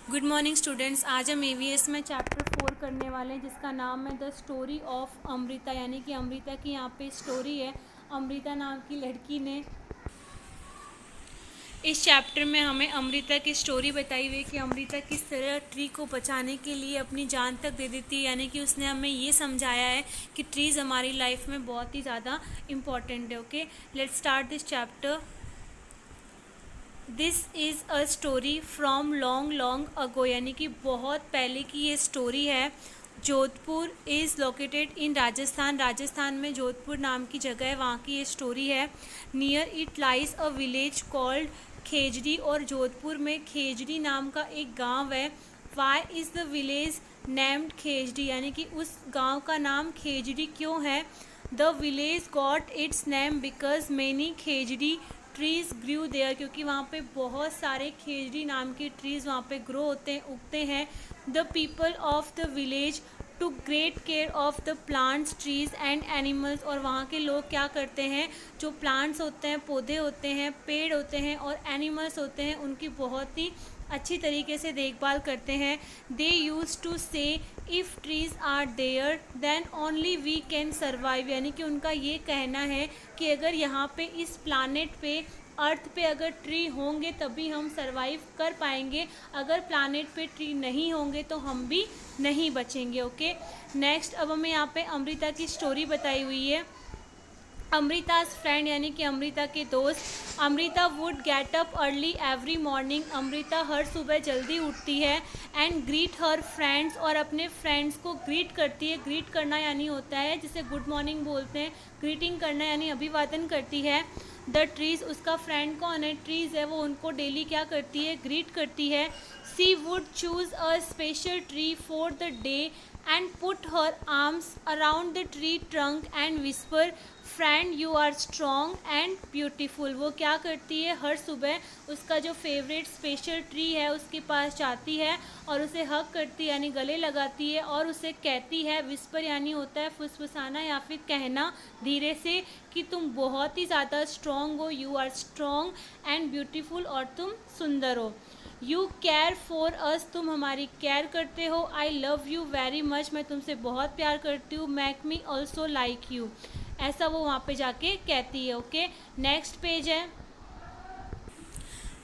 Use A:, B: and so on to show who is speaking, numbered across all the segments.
A: Good morning students. आज हम ABS में चैप्टर 4 करने वाले हैं जिसका नाम है द स्टोरी ऑफ अमृता, यानी कि अमृता की यहाँ पे स्टोरी है। अमृता नाम की लड़की ने इस चैप्टर में हमें अमृता की स्टोरी बताई हुई कि अमृता किस तरह ट्री को बचाने के लिए अपनी जान तक दे देती है, यानी कि उसने हमें ये समझाया है कि ट्रीज़ हमारी लाइफ में बहुत ही ज़्यादा इम्पॉर्टेंट है। Okay, let's start this chapter. This is a story from long long ago, यानी कि बहुत पहले की ये स्टोरी है। Jodhpur is located in Rajasthan, Rajasthan में जोधपुर नाम की जगह है, वहाँ की ये स्टोरी है। Near it lies a village called Khejri, और जोधपुर में खेजड़ी नाम का एक गांव है। Why is the village named Khejri, यानी कि उस गांव का नाम खेजड़ी क्यों है। The village got its name because many Khejri trees grew there, क्योंकि वहाँ पे बहुत सारे खेजड़ी नाम के ट्रीज़ वहाँ पे ग्रो होते हैं, उगते हैं। The people of the village to great care of the plants trees and animals, और वहाँ के लोग क्या करते हैं, जो प्लांट्स होते हैं, पौधे होते हैं, पेड़ होते हैं और एनिमल्स होते हैं, उनकी बहुत ही अच्छी तरीके से देखभाल करते हैं। They use to say if trees are there then only we can survive, यानी कि उनका ये कहना है कि अगर यहाँ पे इस प्लानेट पे, अर्थ पे अगर ट्री होंगे तभी हम सरवाइव कर पाएंगे, अगर प्लानेट पे ट्री नहीं होंगे तो हम भी नहीं बचेंगे। ओके, नेक्स्ट अब हमें यहाँ पे अमृता की स्टोरी बताई हुई है। अमृताज फ्रेंड, यानी कि अमृता के दोस्त। Amrita would get up early every morning, Amrita हर सुबह जल्दी उठती है। एंड ग्रीट हर फ्रेंड्स, और अपने फ्रेंड्स को ग्रीट करती है। ग्रीट करना यानी होता है जिसे गुड मॉर्निंग बोलते हैं, ग्रीटिंग करना यानी अभिवादन करती है। द ट्रीज़, उसका फ्रेंड कौन है, ट्रीज़ है, वो उनको डेली क्या करती है, ग्रीट करती है। She would choose a special tree for the day and put her arms around the tree trunk and whisper friend you are strong and beautiful. वो क्या करती है, हर सुबह उसका जो फेवरेट स्पेशल ट्री है उसके पास जाती है और उसे हग करती है यानी गले लगाती है, और उसे कहती है, विस्पर यानी होता है फुसफुसाना या फिर कहना धीरे से, कि तुम बहुत ही ज़्यादा स्ट्रॉन्ग हो, you are strong and beautiful, और तुम सुंदर हो। यू केयर फॉर अस, तुम हमारी केयर करते हो। I love you very much, मैं तुमसे बहुत प्यार करती हूँ। Make me also like you, ऐसा वो वहाँ पे जाके कहती है। ओके, नेक्स्ट पेज है।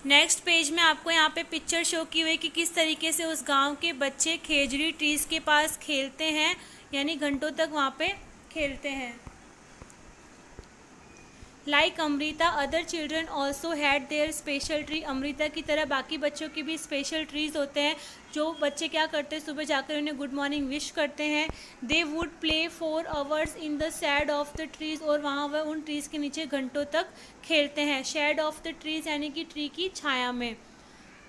A: नेक्स्ट पेज में आपको यहाँ पे पिक्चर शो की हुई कि किस तरीके से उस गांव के बच्चे खेजड़ी ट्रीज के पास खेलते हैं, यानी घंटों तक वहाँ पे खेलते हैं। Like Amrita other children also had their special tree, Amrita की तरह बाकी बच्चों की भी स्पेशल ट्रीज होते हैं, जो बच्चे क्या करते हैं, सुबह जाकर उन्हें गुड मॉर्निंग विश करते हैं। They would play for hours in the shade of the trees, और वहाँ वह उन ट्रीज़ के नीचे घंटों तक खेलते हैं। शेड ऑफ द ट्रीज यानी कि ट्री की छाया में।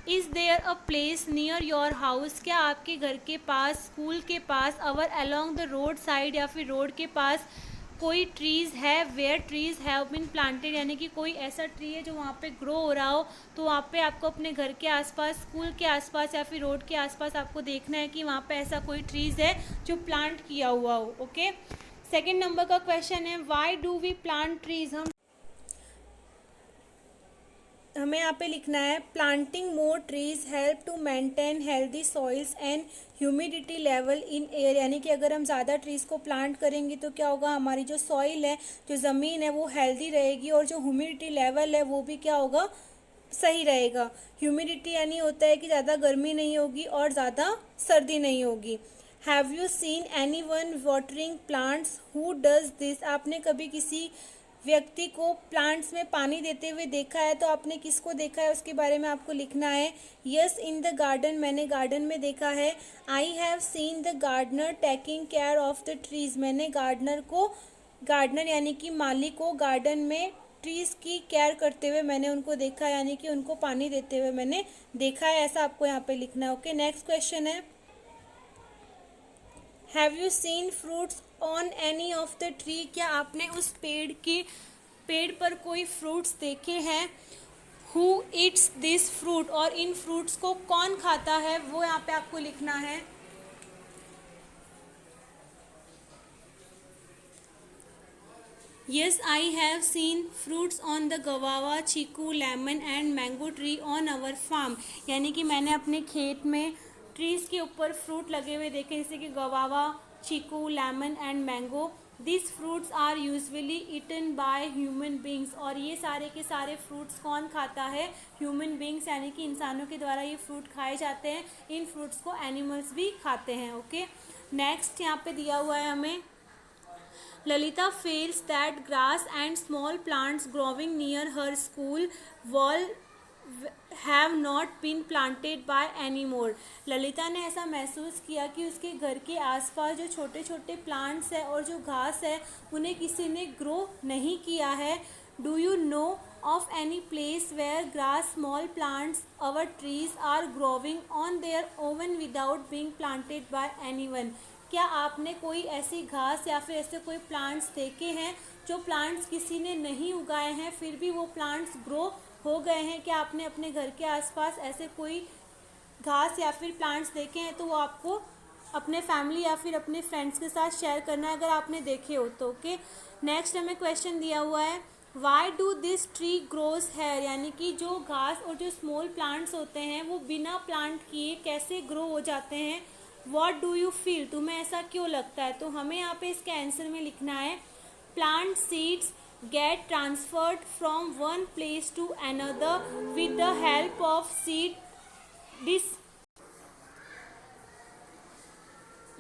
A: Is there a place near your house, क्या आपके घर के पास, स्कूल के पास, or along the road side या फिर रोड के पास कोई ट्रीज़ है, where trees have been planted, यानी कि कोई ऐसा ट्री है जो वहाँ पे ग्रो हो रहा हो, तो वहाँ पे आपको अपने घर के आसपास, स्कूल के आसपास या फिर रोड के आसपास आपको देखना है कि वहाँ पे ऐसा कोई ट्रीज़ है जो प्लांट किया हुआ हो। ओके, सेकेंड नंबर का क्वेश्चन है, why do we plant trees. हमें यहाँ पे लिखना है, planting more trees help to maintain healthy soils and humidity level in air, यानी कि अगर हम ज़्यादा ट्रीज़ को प्लांट करेंगे तो क्या होगा, हमारी जो सॉइल है, जो ज़मीन है वो हेल्दी रहेगी, और जो ह्यूमिडिटी लेवल है वो भी क्या होगा, सही रहेगा। ह्यूमिडिटी यानी होता है कि ज़्यादा गर्मी नहीं होगी और ज़्यादा सर्दी नहीं होगी। Have you seen any one watering plants who does this, आपने कभी किसी व्यक्ति को प्लांट्स में पानी देते हुए देखा है, तो आपने किसको देखा है उसके बारे में आपको लिखना है। यस इन द गार्डन, मैंने गार्डन में देखा है। I have seen the gardener taking care of the trees, मैंने गार्डनर को, गार्डनर यानी कि माली को गार्डन में ट्रीज़ की केयर करते हुए मैंने उनको देखा, यानी कि उनको पानी देते हुए मैंने देखा है, ऐसा आपको यहाँ पे लिखना है। ओके, नेक्स्ट क्वेश्चन है, have you seen fruits on any of the tree, क्या आपने उस पेड़ पर कोई फ्रूट्स देखे हैं। हु ईट्स दिस फ्रूट, और इन फ्रूट्स को कौन खाता है, वो यहाँ पे आपको लिखना है। Yes, I have seen fruits on the guava, chiku, lemon and mango tree on our farm. यानी कि मैंने अपने खेत में ट्रीज़ के ऊपर फ्रूट लगे हुए देखे, जैसे कि guava, chikoo, lemon and mango. This fruits are usually eaten by human beings. और ये सारे के सारे फ्रूट्स कौन खाता है? ह्यूमन बींग्स, यानी कि इंसानों के द्वारा ये फ्रूट खाए जाते हैं. इन फ्रूट्स को एनिमल्स भी खाते हैं. ओके, नेक्स्ट यहाँ पे दिया हुआ है हमें, Lalita feels that grass and small plants growing near her school wall have not been planted by anymore. Lalita ने ऐसा महसूस किया कि उसके घर के आसपास जो छोटे छोटे प्लांट्स है और जो घास है उन्हें किसी ने ग्रो नहीं किया है. Do you know of any place where grass, small plants, our trees are growing on their own without being planted by anyone? क्या आपने कोई ऐसी घास या फिर ऐसे कोई प्लांट्स देखे हैं जो प्लांट्स किसी ने नहीं उगाए हैं फिर भी वो प्लांट्स ग्रो हो गए हैं? क्या आपने अपने घर के आसपास ऐसे कोई घास या फिर प्लांट्स देखे हैं? तो वो आपको अपने फैमिली या फिर अपने फ्रेंड्स के साथ शेयर करना है अगर आपने देखे हो तो. ओके, नेक्स्ट हमें क्वेश्चन दिया हुआ है, why do this tree grows here. यानी कि जो घास और जो स्मॉल प्लांट्स होते हैं वो बिना प्लांट किए कैसे ग्रो हो जाते हैं? What do you feel. तुम्हें ऐसा क्यों लगता है? तो हमें यहाँ पे इसके आंसर में लिखना है, plant seeds get transferred from one place to another with the help of seed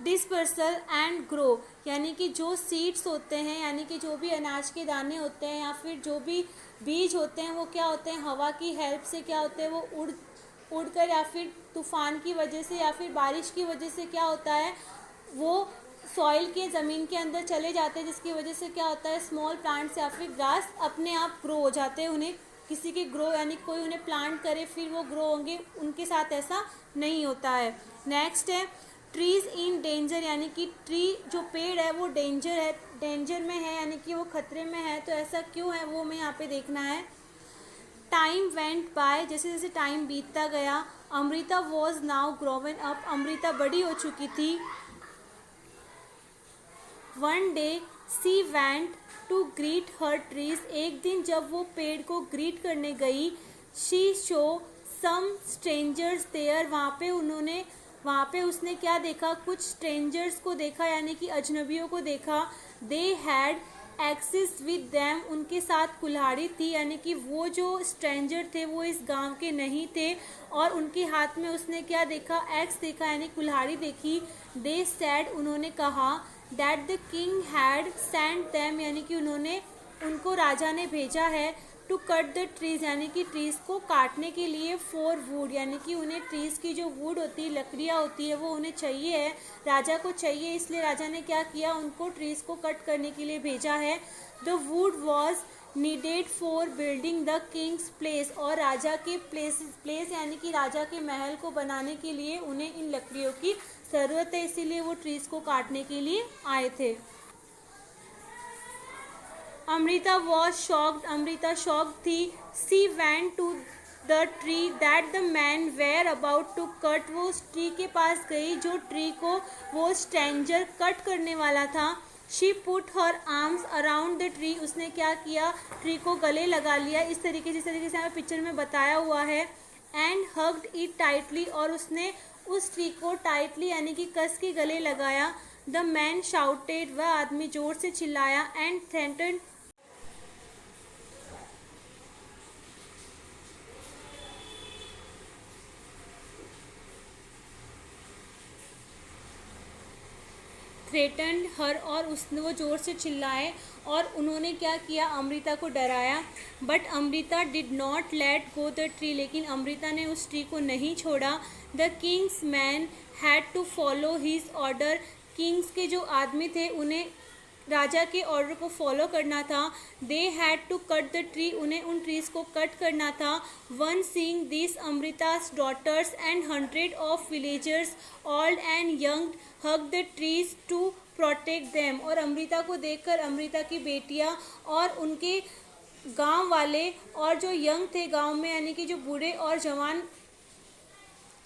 A: dispersal and grow. यानी कि जो सीड्स होते हैं, यानी कि जो भी अनाज के दाने होते हैं या फिर जो भी बीज होते हैं वो क्या होते हैं, हवा की हेल्प से क्या होते हैं, वो उड़कर या फिर तूफान की वजह से या फिर बारिश की वजह से क्या होता है, वो सॉइल के ज़मीन के अंदर चले जाते हैं, जिसकी वजह से क्या होता है, स्मॉल प्लांट्स या फिर ग्रास अपने आप ग्रो हो जाते हैं. उन्हें किसी के ग्रो, यानी कोई उन्हें प्लांट करे फिर वो ग्रो होंगे, उनके साथ ऐसा नहीं होता है. नेक्स्ट है, ट्रीज़ इन डेंजर. यानी कि ट्री जो पेड़ है वो डेंजर में है, यानी कि वो खतरे में है. तो ऐसा क्यों है वो हमें यहाँ पे देखना है. Time went by. जैसे जैसे टाइम बीतता गया. Amrita was now grown up. Amrita बड़ी हो चुकी थी. One day she went to greet her trees. एक दिन जब वो पेड़ को ग्रीट करने गई, she saw some strangers there. वहाँ पे उसने क्या देखा, कुछ स्ट्रेंजर्स को देखा, यानी कि अजनबियों को देखा. They had axis with them. उनके साथ कुल्हाड़ी थी, यानी कि वो जो स्ट्रेंजर थे वो इस गांव के नहीं थे और उनके हाथ में उसने क्या देखा, एक्स देखा, यानी कुल्हाड़ी देखी. They said. उन्होंने कहा, that the king had sent them. यानी कि उनको राजा ने भेजा है. To cut the trees. यानी कि ट्रीज़ को काटने के लिए. For wood. यानी कि उन्हें ट्रीज़ की जो वुड होती है, लकड़ियाँ होती है, वो उन्हें चाहिए है, राजा को चाहिए. इसलिए राजा ने क्या किया, उनको ट्रीज़ को कट करने के लिए भेजा है. The wood was needed for building the Kings place. और राजा के प्लेस यानी कि राजा के महल को बनाने के लिए उन्हें इन लकड़ियों की ज़रूरत है, इसीलिए वो ट्रीज़ को काटने के लिए आए थे. Amrita was shocked. Amrita shocked थी. She went to the tree that the man were about to cut. वो उस ट्री के पास गई जो ट्री को वो स्ट्रेंजर कट करने वाला था. She put her arms around the tree. उसने क्या किया, ट्री को गले लगा लिया, जिस तरीके से हमें पिक्चर में बताया हुआ है. And hugged it tightly. और उसने उस ट्री को टाइटली यानी कि कस के गले लगाया. The man shouted. वह आदमी जोर से चिल्लाया. And threatened. थ्रेटन्ड हर. और उसने वो ज़ोर से चिल्लाए और उन्होंने क्या किया, अमृता को डराया. But Amrita did not let go the tree. लेकिन अमृता ने उस ट्री को नहीं छोड़ा. The king's man had to follow his order. Kings के जो आदमी थे उन्हें राजा के ऑर्डर को फॉलो करना था. They had to cut the tree. उन्हें उन ट्रीज़ को कट करना था. वन सीइंग दिस अमृता's daughters and hundred of villagers old and young hug the trees to protect them. और अमृता को देखकर अमृता की बेटियां और उनके गांव वाले और जो यंग थे गांव में, यानी कि जो बूढ़े और जवान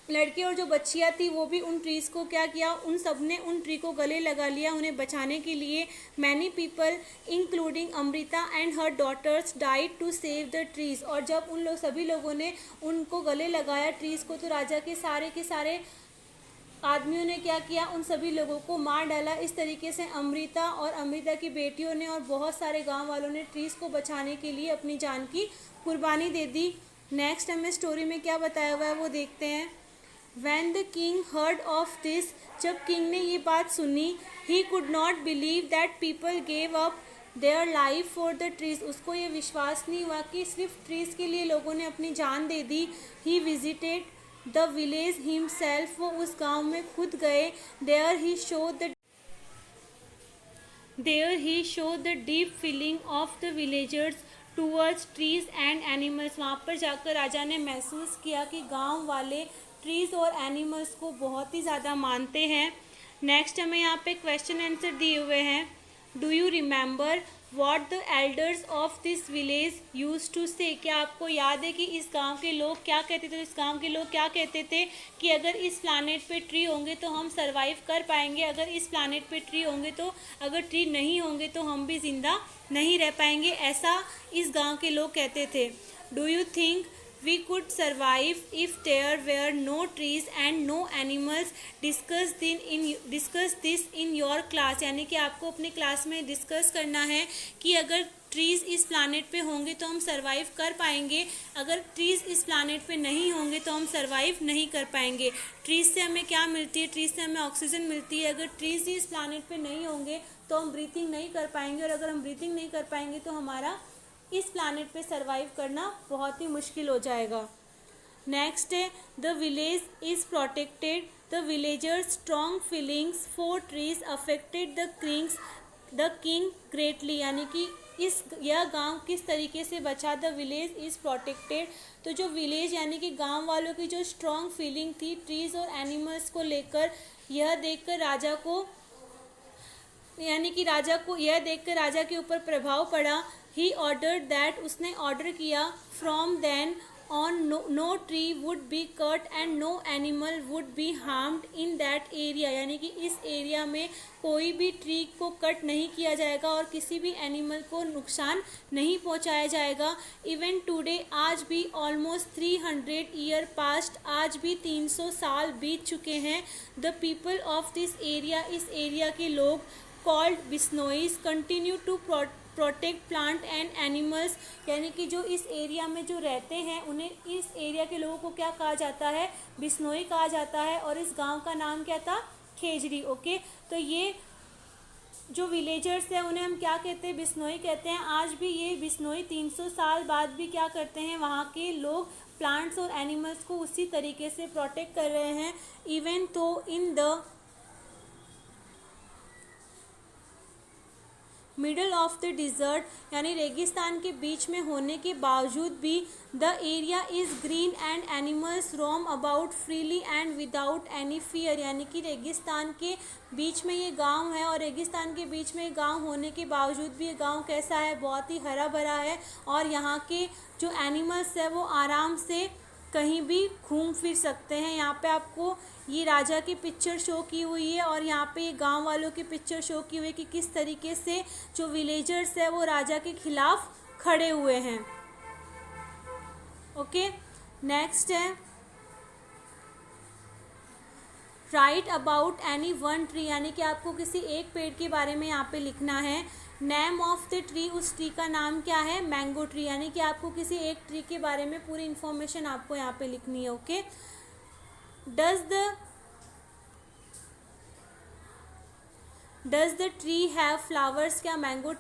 A: लड़के और जो बच्चियाँ थी वो भी उन ट्रीज़ को क्या किया, उन सब ने उन ट्री को गले लगा लिया उन्हें बचाने के लिए। Many people including Amrita and her daughters died to save the trees. और जब उन लोग सभी लोगों ने उनको गले लगाया ट्रीज़ को, तो राजा के सारे आदमियों ने क्या किया, उन सभी लोगों को मार डाला। इस तरीके से अमृता और अमृता की बेटियों ने और बहुत सारे गांव वालों ने ट्रीज़ को बचाने के लिए अपनी जान की कुर्बानी दे दी। नेक्स्ट हमें स्टोरी में क्या बताया हुआ है वो देखते हैं। When the king heard of this, जब किंग ने ये बात सुनी, he could not believe that people gave up their life for the trees। उसको ये विश्वास नहीं हुआ कि सिर्फ ट्रीज़ के लिए लोगों ने अपनी जान दे दी। He visited the village himself, वो उस गांव में खुद गए। There he showed the deep feeling of the villagers towards trees and animals। वहाँ पर जाकर राजा ने महसूस किया कि गांव वाले ट्रीज़ और एनिमल्स को बहुत ही ज़्यादा मानते हैं। नेक्स्ट हमें यहाँ पे क्वेश्चन आंसर दिए हुए हैं। Do you remember what the elders of this village use to say. क्या आपको याद है कि इस गांव के लोग क्या कहते थे? इस गांव के लोग क्या कहते थे कि अगर इस प्लानेट पे ट्री होंगे तो हम सरवाइव कर पाएंगे, अगर इस प्लानेट पे ट्री होंगे तो, अगर ट्री नहीं होंगे तो हम भी ज़िंदा नहीं रह पाएंगे, ऐसा इस गांव के लोग कहते थे। Do you think we could survive if there were no trees and no animals? discuss this in your class। यानी कि आपको अपने क्लास में डिस्कस करना है कि अगर ट्रीज़ इस प्लानेट पे होंगे तो हम सरवाइव कर पाएंगे, अगर ट्रीज़ इस प्लानेट पे नहीं होंगे तो हम सरवाइव नहीं कर पाएंगे। ट्रीज़ से हमें क्या मिलती है? ट्रीज़ से हमें ऑक्सीजन मिलती है। अगर ट्रीज़ ही इस प्लानेट पे नहीं होंगे तो हम ब्रीथिंग नहीं कर पाएंगे, और अगर हम ब्रीथिंग नहीं कर पाएंगे तो हमारा इस प्लानेट पे सरवाइव करना बहुत ही मुश्किल हो जाएगा। नेक्स्ट है the village is protected, the villagers strong feelings for trees affected the king greatly. यानी कि यह गांव किस तरीके से बचा? द विलेज इज़ प्रोटेक्टेड, तो जो विलेज यानी कि गांव वालों की जो स्ट्रॉन्ग फीलिंग थी ट्रीज़ और एनिमल्स को लेकर, यह देखकर राजा को यह देखकर राजा के ऊपर प्रभाव पड़ा। ही ऑर्डर्ड दैट, उसने ऑर्डर किया, from then on no tree would be cut and no animal would be harmed in that area. यानी कि इस एरिया में कोई भी ट्री को कट नहीं किया जाएगा और किसी भी एनिमल को नुकसान नहीं पहुंचाया जाएगा। इवन टुडे, आज भी ऑलमोस्ट 300 ईयर पास्ट, आज भी 300 साल बीत चुके हैं। The people of this area, इस एरिया के लोग, called Bishnois, continue to protect plant and animals. यानी कि जो इस एरिया में जो रहते हैं उन्हें, इस एरिया के लोगों को क्या कहा जाता है? बिश्नोई कहा जाता है। और इस गांव का नाम क्या था? खेजड़ी। ओके, तो ये जो विलेजर्स हैं उन्हें हम क्या कहते हैं? बिश्नोई कहते हैं। आज भी ये बिश्नोई 300 साल बाद भी क्या करते हैं? वहाँ के लोग प्लांट्स और एनिमल्स को उसी तरीके से प्रोटेक्ट कर रहे हैं। Even though in the middle of the desert, यानी रेगिस्तान के बीच में होने के बावजूद भी, the area is green and animals roam about freely and without any fear. यानी कि रेगिस्तान के बीच में ये गांव है, और रेगिस्तान के बीच में गांव होने के बावजूद भी ये गांव कैसा है? बहुत ही हरा भरा है, और यहाँ के जो एनिमल्स है वो आराम से कहीं भी घूम फिर सकते हैं। यहाँ पे आपको ये राजा की पिक्चर शो की हुई है, और यहाँ पे ये गांव वालों की पिक्चर शो की हुई है कि किस तरीके से जो विलेजर्स है वो राजा के खिलाफ खड़े हुए हैं। ओके, नेक्स्ट है right about any one tree. यानी कि आपको किसी एक पेड़ के बारे में यहाँ पे लिखना है। नेम ऑफ द ट्री, उस ट्री का नाम क्या है? Mango tree. यानी कि आपको किसी एक ट्री के बारे में पूरी इन्फॉर्मेशन आपको यहाँ पे लिखनी है। Okay, does the tree have flowers. क्या मैंगो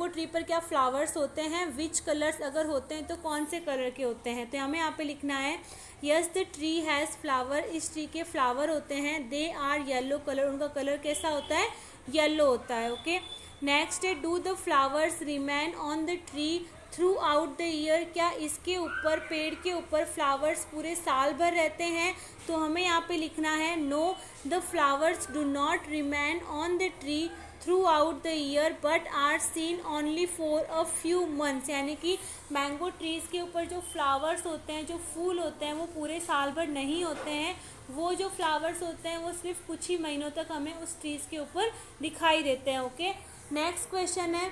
A: ट्री पर क्या फ्लावर्स होते हैं? विच कलर्स, अगर होते हैं तो कौन से कलर के होते हैं? तो हमें यहाँ पे लिखना है yes the tree has flower, इस ट्री के फ्लावर होते हैं। दे आर येलो कलर, उनका कलर कैसा होता है? येलो होता है। ओके, नेक्स्ट है do the flowers remain on the tree throughout the year. क्या इसके ऊपर, पेड़ के ऊपर फ्लावर्स पूरे साल भर रहते हैं? तो हमें यहाँ पे लिखना है no the flowers do not remain on the tree throughout the year but are seen only for a few months, यानी कि मैंगो ट्रीज़ के ऊपर जो फ्लावर्स होते हैं, जो फूल होते हैं, वो पूरे साल भर नहीं होते हैं। वो जो फ्लावर्स होते हैं वो सिर्फ कुछ ही महीनों तक हमें उस ट्रीज़ के ऊपर दिखाई देते हैं। ओके, नेक्स्ट क्वेश्चन है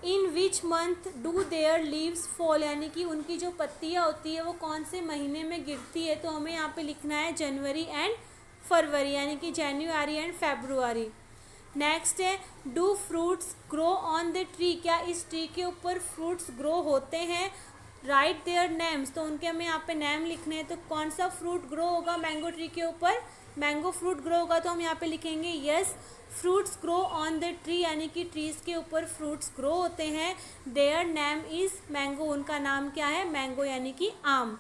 A: in which month do their leaves fall, यानी कि उनकी जो पत्तियाँ होती है वो कौन से महीने में गिरती है। तो हमें यहाँ पे लिखना है जनवरी एंड फरवरी, यानी कि जनवरी एंड फेब्रुआरी। नेक्स्ट है do fruits grow on the tree, क्या इस ट्री के ऊपर फ्रूट्स ग्रो होते हैं। राइट देयर नेम्स, तो उनके हमें यहाँ पे नेम लिखने हैं। तो कौन सा फ्रूट ग्रो होगा मैंगो ट्री के ऊपर, मैंगो फ्रूट ग्रो होगा। तो हम यहाँ पे लिखेंगे yes fruits grow on the tree, यानी कि ट्रीज़ के ऊपर फ्रूट्स ग्रो होते हैं। देयर नेम इज़ मैंगो, उनका नाम क्या है, मैंगो यानी कि आम।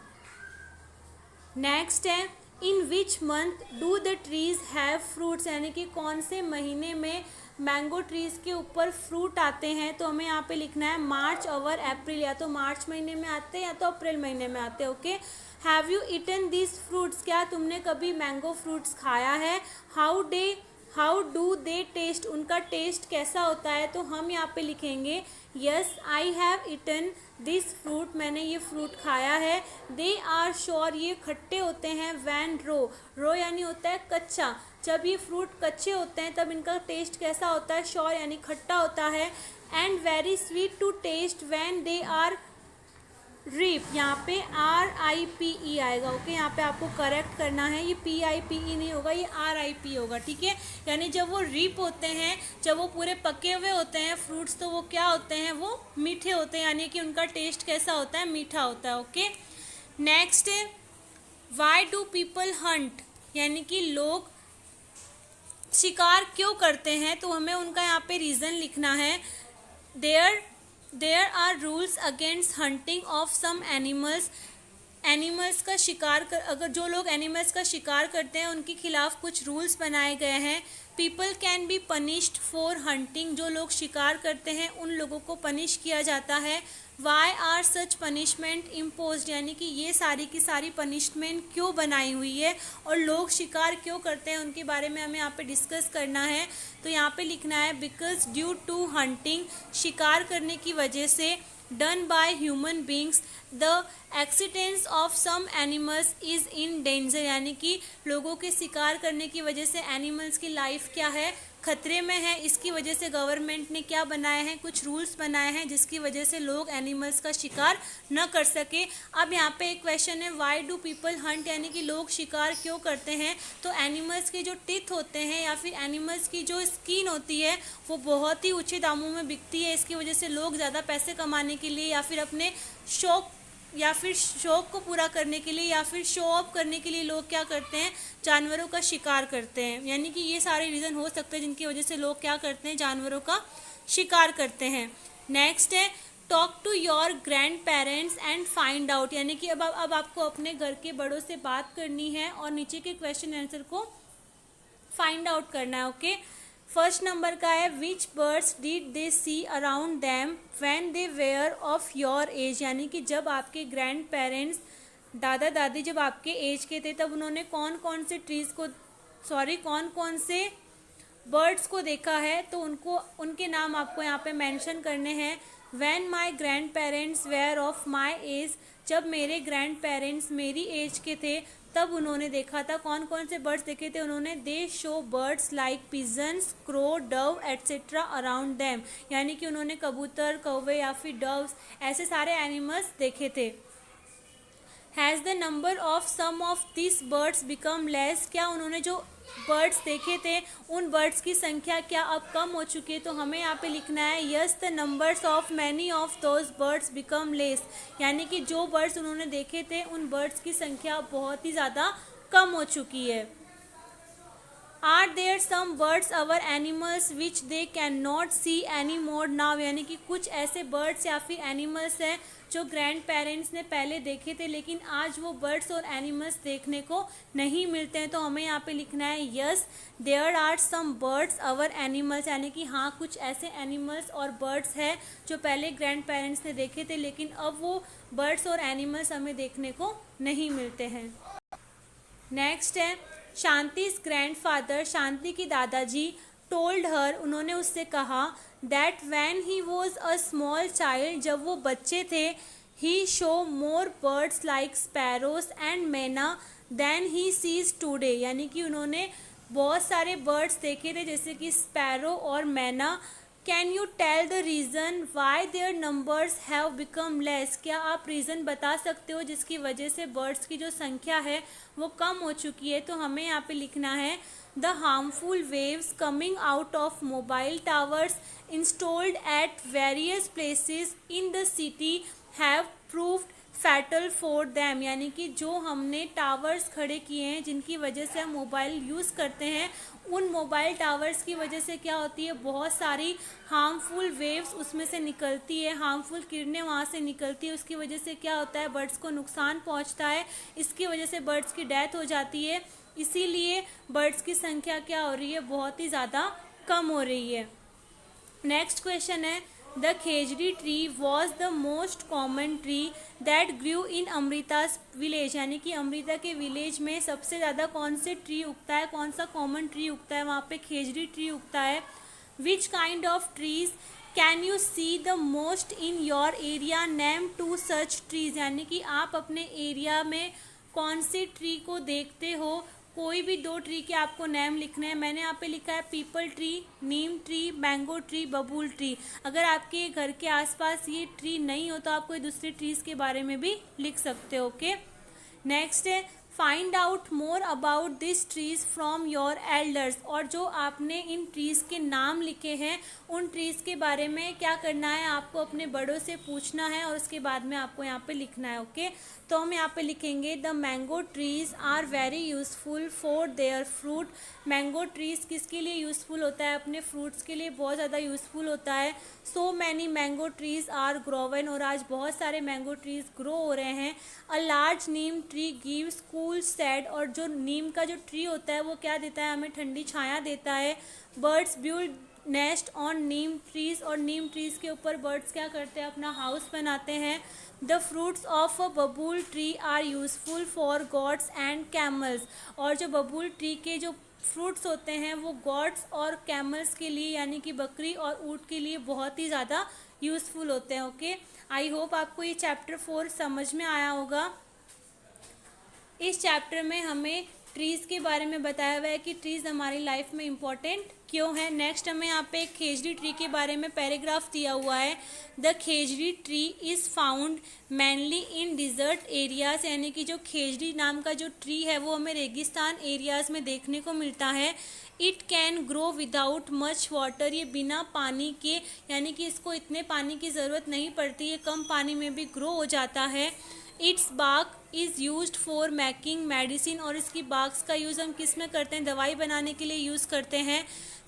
A: नेक्स्ट है in which month do the trees have fruits, यानी कि कौन से महीने में मैंगो ट्रीज़ के ऊपर फ्रूट आते हैं। तो हमें यहाँ पे लिखना है मार्च और अप्रैल, या तो मार्च महीने में आते हैं या तो अप्रैल महीने में आते हैं। Okay, have you eaten this fruits, क्या तुमने कभी मैंगो फ्रूट्स खाया है। हाउ डू दे टेस्ट, उनका टेस्ट कैसा होता है। तो हम यहाँ पे लिखेंगे yes I have eaten this fruit, मैंने ये फ्रूट खाया है। दे आर श्योर, ये खट्टे होते हैं। वैन रो यानी होता है कच्चा, जब ये फ्रूट कच्चे होते हैं तब इनका टेस्ट कैसा होता है, श्योर यानी खट्टा होता है। And very sweet to taste when they are ripe, यहाँ पे RIPE आएगा। ओके, यहाँ पे आपको करेक्ट करना है, ये PIPE नहीं होगा, ये RIP होगा। ठीक है, यानी जब वो रिप होते हैं, जब वो पूरे पके हुए होते हैं फ्रूट्स, तो वो क्या होते हैं, वो मीठे होते हैं, यानी कि उनका टेस्ट कैसा होता है, मीठा होता है। ओके, नेक्स्ट है वाई डू पीपल हंट, यानी कि लोग शिकार क्यों करते हैं। तो हमें उनका यहाँ पे रीज़न लिखना है। There are rules against hunting of some animals का शिकार कर, अगर जो लोग एनिमल्स का शिकार करते हैं उनके खिलाफ कुछ रूल्स बनाए गए हैं। People can be punished for hunting, जो लोग शिकार करते हैं उन लोगों को पनिश किया जाता है। Why are such punishment imposed, यानी कि ये सारी की सारी पनिशमेंट क्यों बनाई हुई है और लोग शिकार क्यों करते हैं उनके बारे में हमें यहाँ पे डिस्कस करना है। तो यहाँ पे लिखना है बिकॉज ड्यू टू हंटिंग, शिकार करने की वजह से, done by human beings the accidents of some animals is in danger, यानी कि लोगों के शिकार करने की वजह से एनिमल्स की लाइफ क्या है, खतरे में है। इसकी वजह से गवर्नमेंट ने क्या बनाए हैं, कुछ रूल्स बनाए हैं जिसकी वजह से लोग एनिमल्स का शिकार न कर सके। अब यहाँ पे एक क्वेश्चन है व्हाई डू पीपल हंट, यानी कि लोग शिकार क्यों करते हैं। तो एनिमल्स के जो टीथ होते हैं या फिर एनिमल्स की जो स्किन होती है वो बहुत ही ऊंचे दामों में बिकती है। इसकी वजह से लोग ज़्यादा पैसे कमाने के लिए या फिर अपने शौक को पूरा करने के लिए या फिर शो ऑफ करने के लिए लोग क्या करते हैं, जानवरों का शिकार करते हैं। यानी कि ये सारे रीज़न हो सकते हैं जिनकी वजह से लोग क्या करते हैं, जानवरों का शिकार करते हैं। नेक्स्ट है talk to your grandparents and find out, यानी कि अब आपको अपने घर के बड़ों से बात करनी है और नीचे के क्वेश्चन आंसर को फाइंड आउट करना है। ओके, फर्स्ट नंबर का है which birds did they see around them when they were of your age, यानी कि जब आपके ग्रैंड पेरेंट्स दादा दादी जब आपके एज के थे तब उन्होंने कौन कौन से बर्ड्स को देखा है। तो उनके नाम आपको यहाँ पे मेंशन करने हैं। When my grandparents were of my age, जब मेरे ग्रैंड पेरेंट्स मेरी एज के थे तब उन्होंने देखा था। कौन कौन से बर्ड्स देखे थे उन्होंने, they show birds like pigeons, crow, dove etcetera around them, यानी कि उन्होंने कबूतर, कौवे या फिर डव्स ऐसे सारे एनिमल्स देखे थे। Has the number of some of this birds become less, क्या उन्होंने जो बर्ड्स देखे थे उन बर्ड्स की संख्या क्या अब कम हो चुकी है। तो हमें यहाँ पे लिखना है yes the numbers of many of those birds become less, यानी कि जो बर्ड्स उन्होंने देखे थे उन बर्ड्स की संख्या बहुत ही ज़्यादा कम हो चुकी है। Are there some birds or animals which they can not see any more now, यानी कि कुछ ऐसे बर्ड्स या फिर एनिमल्स हैं जो ग्रैंड पेरेंट्स ने पहले देखे थे लेकिन आज वो बर्ड्स और एनिमल्स देखने को नहीं मिलते हैं। तो हमें यहाँ पे लिखना है yes there are some birds or animals, यानी कि हाँ कुछ ऐसे एनिमल्स और बर्ड्स हैं जो पहले ग्रैंड पेरेंट्स ने देखे थे लेकिन अब वो बर्ड्स और एनिमल्स हमें देखने को नहीं मिलते हैं। नेक्स्ट है शांति's ग्रैंडफादर, शांति की दादाजी टोल्ड हर, उन्होंने उससे कहा, that when he was a small child, जब वो बच्चे थे, he saw more birds like sparrows and myna then he sees today, यानी कि उन्होंने बहुत सारे बर्ड्स देखे थे जैसे कि स्पैरो और मैना। Can you tell the reason why their numbers have become less, क्या आप रीज़न बता सकते हो जिसकी वजह से बर्ड्स की जो संख्या है वो कम हो चुकी है। तो हमें यहाँ पे लिखना है, the harmful waves coming out of mobile towers installed at various places in the city have proved fatal for them, यानी कि जो हमने टावर्स खड़े किए हैं जिनकी वजह से हम मोबाइल यूज़ करते हैं, उन मोबाइल टावर्स की वजह से क्या होती है, बहुत सारी हार्मफुल वेव्स उसमें से निकलती है, हार्मफुल किरणें वहाँ से निकलती है, उसकी वजह से क्या होता है, बर्ड्स को नुकसान पहुँचता है, इसकी वजह से बर्ड्स की डेथ हो जाती है। इसीलिए बर्ड्स की संख्या क्या हो रही है, बहुत ही ज़्यादा कम हो रही है। नेक्स्ट क्वेश्चन है, the khejri tree was the most common tree that grew in Amrita's village, यानी कि अमृता के विलेज में सबसे ज़्यादा कौन से ट्री उगता है, कौन सा कॉमन ट्री उगता है, वहाँ पे खेजड़ी ट्री उगता है। Which kind of trees can you see the most in your area, name two such trees, यानी कि आप अपने एरिया में कौन से ट्री को देखते हो, कोई भी 2 ट्री के आपको नेम लिखने हैं। मैंने यहाँ पे लिखा है पीपल ट्री, नीम ट्री, मैंगो ट्री, बबूल ट्री। अगर आपके घर के आसपास ये ट्री नहीं हो तो आप कोई दूसरे ट्रीज़ के बारे में भी लिख सकते हो। ओके, नेक्स्ट है, find out more about this trees from your elders, और जो आपने इन ट्रीज़ के नाम लिखे हैं उन ट्रीज़ के बारे में क्या करना है, आपको अपने बड़ों से पूछना है और उसके बाद में आपको यहाँ पे लिखना है। ओके, तो हम यहाँ पे लिखेंगे, the mango trees are very useful for their fruit. Mango trees किसके लिए यूज़फुल होता है, अपने फ्रूट्स के लिए बहुत ज़्यादा यूज़फुल होता है। So many mango trees are grown, और आज बहुत सारे मैंगो ट्रीज़ ग्रो हो रहे हैं। A large neem tree gives cool shade, और जो नीम का जो ट्री होता है वो क्या देता है, हमें ठंडी छाया देता है। Birds build nest on Neem trees, और नीम ट्रीज़ के ऊपर बर्ड्स क्या करते हैं, अपना हाउस बनाते हैं। The fruits of a babool tree are useful for goats and camels, और जो बबूल ट्री के जो फ्रूट्स होते हैं वो गॉड्स और कैमल्स के लिए, यानी कि बकरी और ऊँट के लिए बहुत ही ज़्यादा यूज़फुल होते हैं। ओके, आई होप आपको ये चैप्टर 4 समझ में आया होगा। इस चैप्टर में हमें ट्रीज़ के बारे में बताया हुआ है कि ट्रीज़ हमारी लाइफ में इम्पॉर्टेंट क्यों है। नेक्स्ट हमें यहाँ पे एक खेजड़ी ट्री के बारे में पैराग्राफ दिया हुआ है। The khejri tree is found mainly in desert areas, यानी कि जो खेजड़ी नाम का जो ट्री है वो हमें रेगिस्तान एरियाज़ में देखने को मिलता है। It can grow without much water, ये बिना पानी के, यानी कि इसको इतने पानी की ज़रूरत नहीं पड़ती, ये कम पानी में भी ग्रो हो जाता है। Its bark is used for making medicine, और इसकी बार्क्स का यूज़ हम किस में करते हैं, दवाई बनाने के लिए यूज़ करते हैं।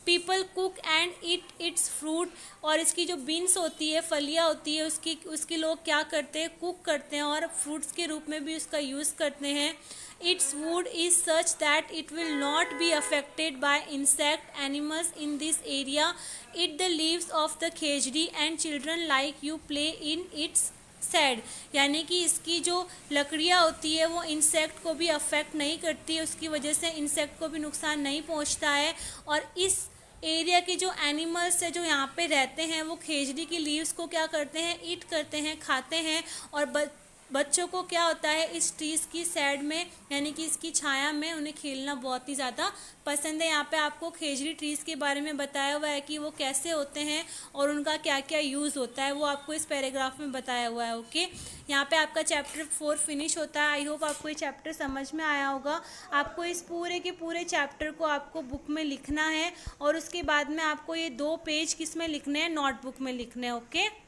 A: People cook and eat it's fruit, और इसकी जो बीन्स होती है, फलियाँ होती है, उसकी लोग क्या करते हैं, कुक करते हैं और फ्रूट्स के रूप में भी उसका यूज़ करते हैं। Its wood is such that it will not be affected by insect animals in this area. It the leaves of the khejri and children like you play in its shade, यानी कि इसकी जो लकड़ियाँ होती है वो इंसेक्ट को भी अफेक्ट नहीं करती है, उसकी वजह से इंसेक्ट को भी नुकसान नहीं पहुंचता है। और इस एरिया के जो एनिमल्स है जो यहाँ पे रहते हैं वो खेजड़ी की लीव्स को क्या करते हैं, ईट करते हैं, खाते हैं। और बच्चों को क्या होता है, इस ट्रीज़ की साइड में, यानी कि इसकी छाया में उन्हें खेलना बहुत ही ज़्यादा पसंद है। यहाँ पे आपको खेजड़ी ट्रीज़ के बारे में बताया हुआ है कि वो कैसे होते हैं और उनका क्या क्या यूज़ होता है, वो आपको इस पैराग्राफ में बताया हुआ है। ओके, यहाँ पे आपका चैप्टर 4 फिनिश होता है। आई होप आपको ये चैप्टर समझ में आया होगा। आपको इस पूरे के पूरे चैप्टर को आपको बुक में लिखना है और उसके बाद में आपको ये 2 पेज किस में लिखने हैं, नोटबुक में लिखने हैं। ओके।